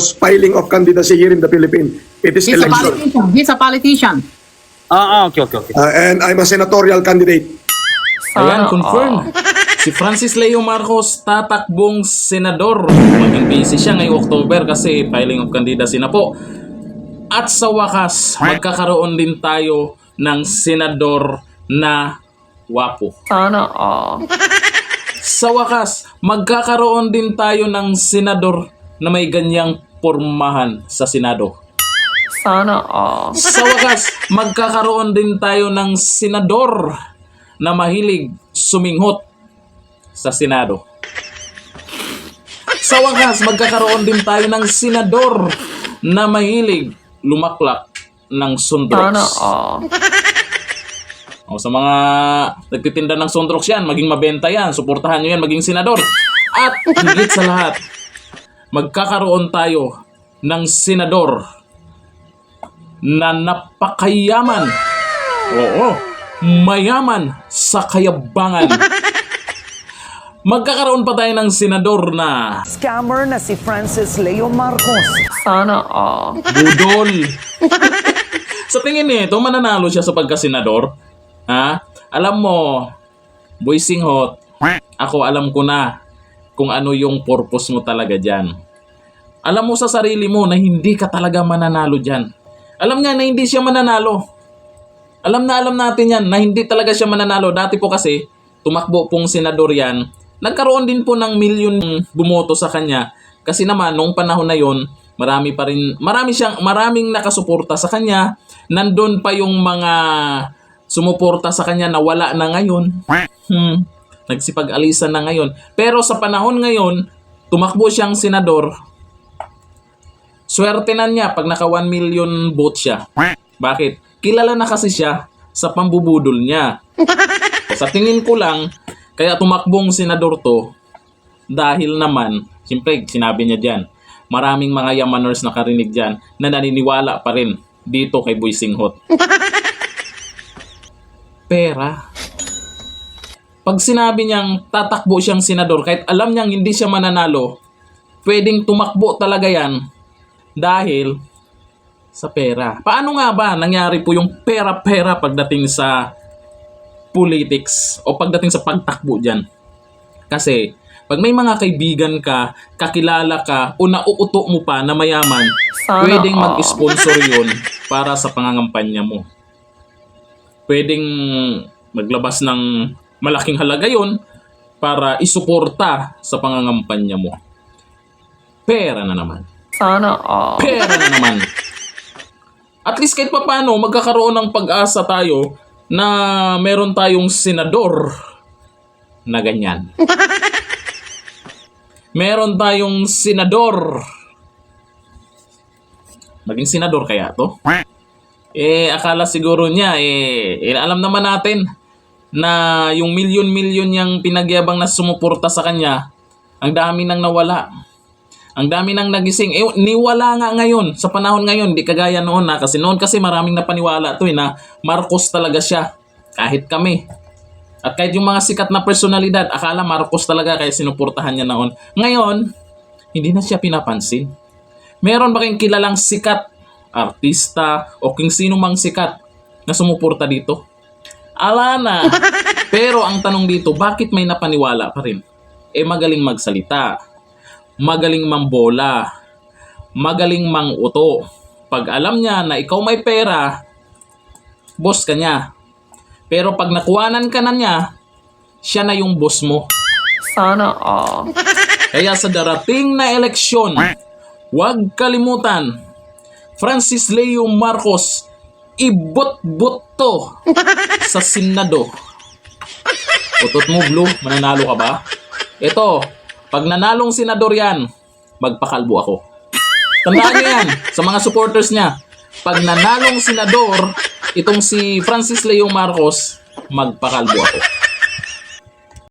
filing of candidacy here in the Philippines. It is He's a election. politician. He's a politician. Okay. And I'm a senatorial candidate. Ayan, confirm. Si Francis Leo Marcos tatakbong senador. Maging busy siya ngayong October kasi filing of candidacy na po. At sa wakas, magkakaroon din tayo ng senador na wapo. Sana all. Sa wakas, magkakaroon din tayo ng senador na may ganyang pormahan sa Senado. Sana all. Sa wakas, magkakaroon din tayo ng senador na mahilig suminghot sa Senado. Sa wakas, magkakaroon din tayo ng senador na mahilig lumaklak ng Sana Sundrox. all. O, sa mga nagtitinda ng Sundrox yan, maging mabenta yan, suportahan nyo yan, maging senador. At higit sa lahat, magkakaroon tayo ng senador na napakayaman. Oo, mayaman sa kayabangan. Magkakaroon pa tayo ng senador na Scammer na si Francis Leo Marcos. Sana all. budol. Sa tingin nito, mananalo siya sa pagkasenador. Ha? Alam mo, Boy Singhot, ako alam ko na kung ano yung purpose mo talaga dyan. Alam mo sa sarili mo na hindi ka talaga mananalo dyan. Alam niya na hindi siya mananalo. Alam natin yan na hindi talaga siya mananalo. Dati po kasi, tumakbo pong senador yan. Nagkaroon din po ng milyon bumoto sa kanya. Kasi naman, noong panahon na yon, maraming nakasuporta sa kanya. Nandun pa yung mga sumuporta sa kanya na wala na ngayon. Nagsipag-alisan na ngayon. Pero sa panahon ngayon, tumakbo siyang senador. Swerte na niya pag naka 1 million vote siya. Bakit? Kilala na kasi siya sa pambubudol niya. Sa tingin ko lang, kaya tumakbong senador to, dahil naman, siyempre sinabi niya dyan, maraming mga yamaners na karinig dyan na naniniwala pa rin dito kay Boy Singhot. Pera. Pag sinabi niyang tatakbo siyang senador, kahit alam niyang hindi siya mananalo, pwedeng tumakbo talaga yan dahil sa pera. Paano nga ba nangyari po yung pera-pera pagdating sa politics o pagdating sa pagtakbo dyan? Kasi pag may mga kaibigan ka, kakilala ka, o nauuto mo pa na mayaman, pwedeng mag-sponsor yun para sa pangangampanya mo. Pwedeng maglabas ng malaking halaga yun para isuporta sa pangangampanya mo. Pera na naman. Sana all. Pera na naman. At least kahit pa paano, magkakaroon ng pag-asa tayo na meron tayong senador na ganyan. Meron tayong senador. Maging senador kaya to? Akala siguro niya, alam naman natin na yung milyon-milyon niyang pinagyabang na sumuporta sa kanya, ang dami nang nawala. Ang dami nang nagising. Niwala nga ngayon, sa panahon ngayon, di kagaya noon na. Kasi noon kasi maraming napaniwala to na Marcos talaga siya. Kahit kami. At kahit yung mga sikat na personalidad, akala Marcos talaga kaya sinuportahan niya noon. Ngayon, hindi na siya pinapansin. Meron ba kayong kilalang sikat, artista, o kung sino mang sikat na sumuporta dito? Ala na. Pero ang tanong dito, bakit may napaniwala pa rin? Magaling magsalita. Magaling mambola. Magaling manguto. Pag alam niya na ikaw may pera, boss ka niya. Pero pag nakuhanan ka na niya, siya na yung boss mo. Sana all. Kaya sa darating na eleksyon, huwag kalimutan, Francis Leo Marcos, ibot-bot to sa Senado. Utot mo, Blue, mananalo ka ba? Ito, pag nanalong senador yan, magpakalbo ako. Tandaan niyo yan sa mga supporters niya. Pag nanalong senador, itong si Francis Leo Marcos, magpakalbo ako.